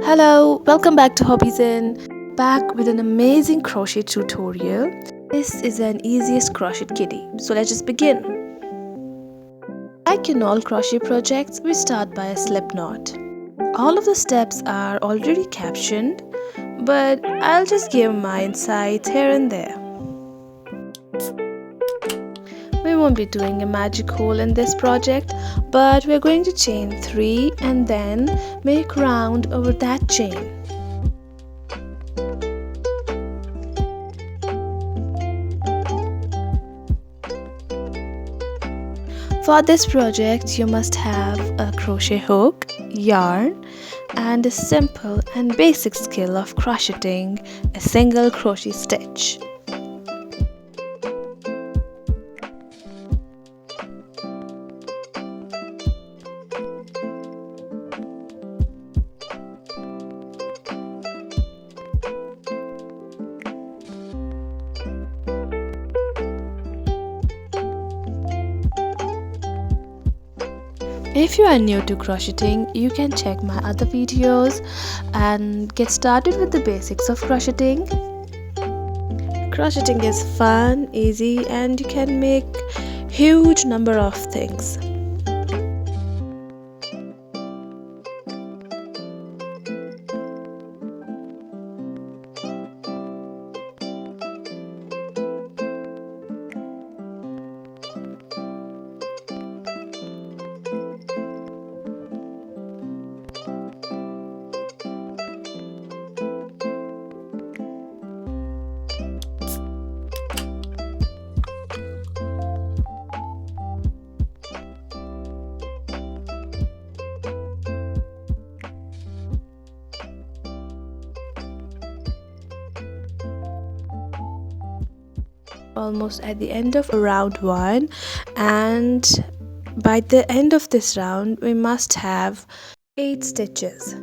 Hello, welcome back to Hobbies In. Back with an amazing crochet tutorial. This is an easiest crochet kitty. So let's just begin. Like in all crochet projects, we start by a slip knot. All of the steps are already captioned, but I'll just give my insights here and there. We won't be doing a magic hole in this project, but we're going to chain 3 and then make round over that chain. For this project, you must have a crochet hook, yarn, and a simple and basic skill of crocheting a single crochet stitch. If you are new to crocheting, you can check my other videos and get started with the basics of crocheting. Crocheting is fun, easy, and you can make huge number of things. Almost at the end of round 1, and by the end of this round we must have 8 stitches.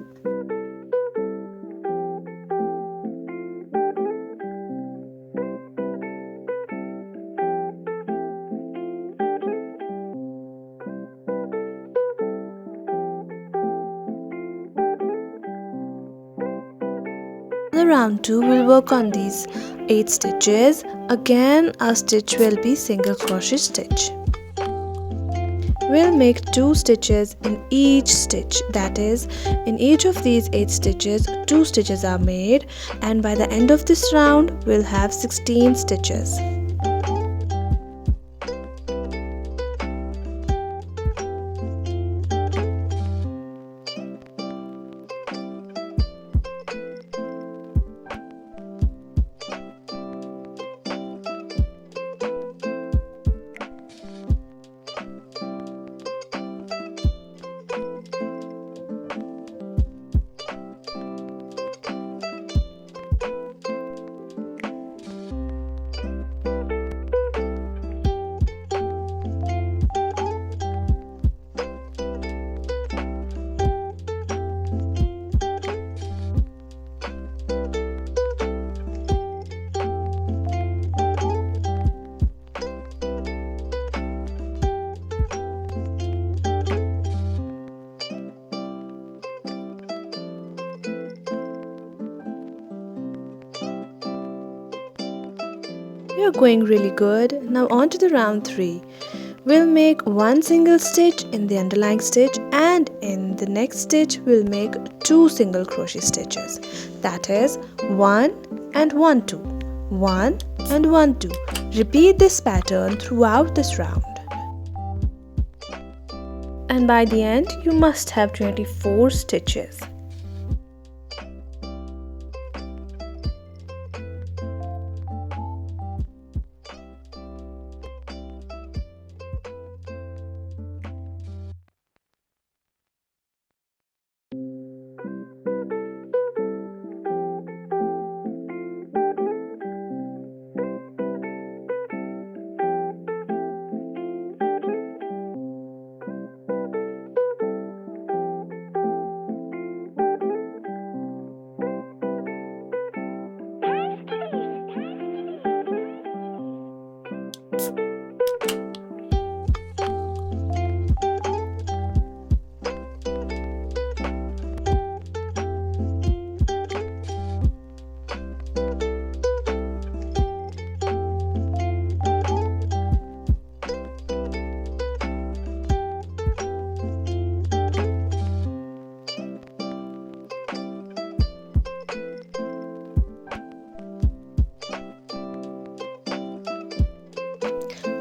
The round 2 will work on these 8 stitches. Again, a stitch will be single crochet stitch. We'll make 2 stitches in each stitch, that is, in each of these 8 stitches 2 stitches are made, and by the end of this round we'll have 16 stitches. You're going really good. Now on to the round 3. We'll make 1 single stitch in the underlying stitch, and in the next stitch we'll make 2 single crochet stitches. That is 1 and 1 2, 1 and 1 2. Repeat this pattern throughout this round. And by the end you must have 24 stitches.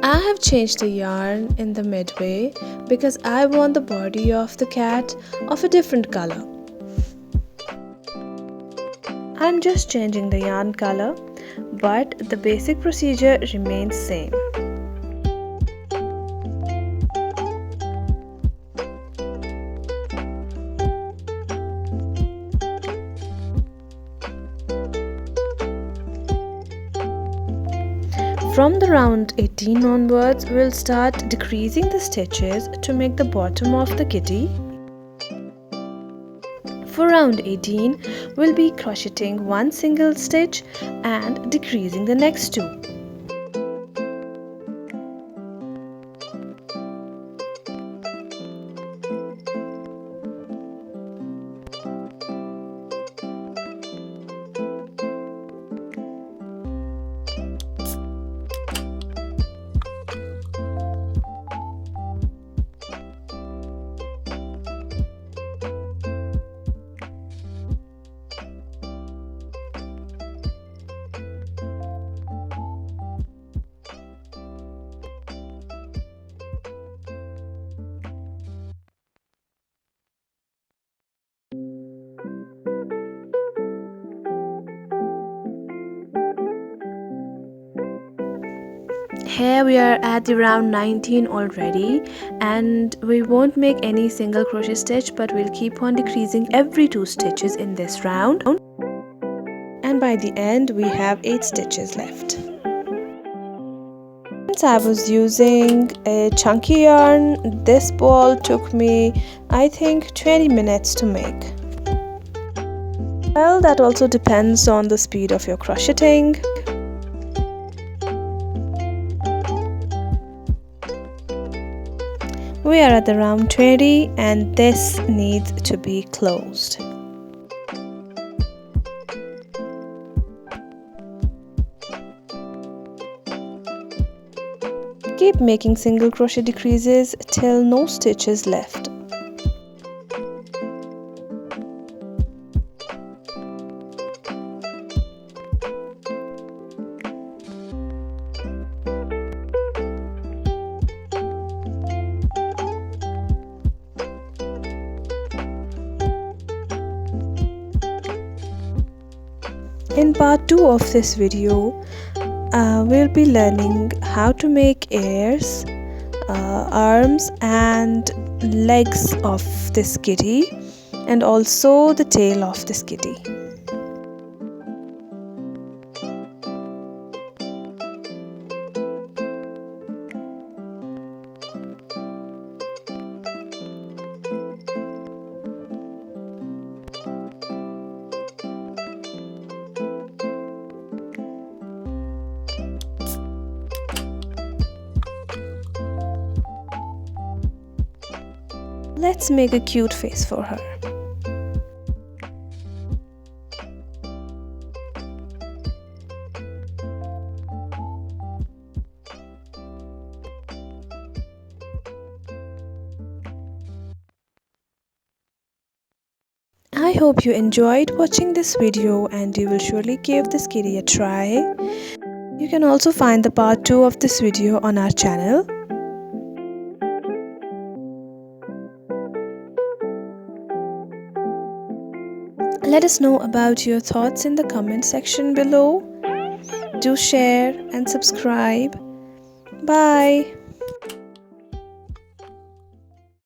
I have changed the yarn in the midway because I want the body of the cat of a different color. I'm just changing the yarn color, but the basic procedure remains same. From the round 18 onwards, we'll start decreasing the stitches to make the bottom of the kitty. For round 18, we'll be crocheting one single stitch and decreasing the next two. Here we are at the round 19 already, and we won't make any single crochet stitch, but we'll keep on decreasing every 2 stitches in this round, and by the end we have 8 stitches left. Since I was using a chunky yarn, this ball took me I think 20 minutes to make. Well, that also depends on the speed of your crocheting. We are at the round 20 and this needs to be closed. Keep making single crochet decreases till no stitches left. In part 2 of this video, we'll be learning how to make ears, arms and legs of this kitty, and also the tail of this kitty. Let's make a cute face for her. I hope you enjoyed watching this video and you will surely give this kitty a try. You can also find the part 2 of this video on our channel. Let us know about your thoughts in the comment section below. Do share and subscribe. Bye.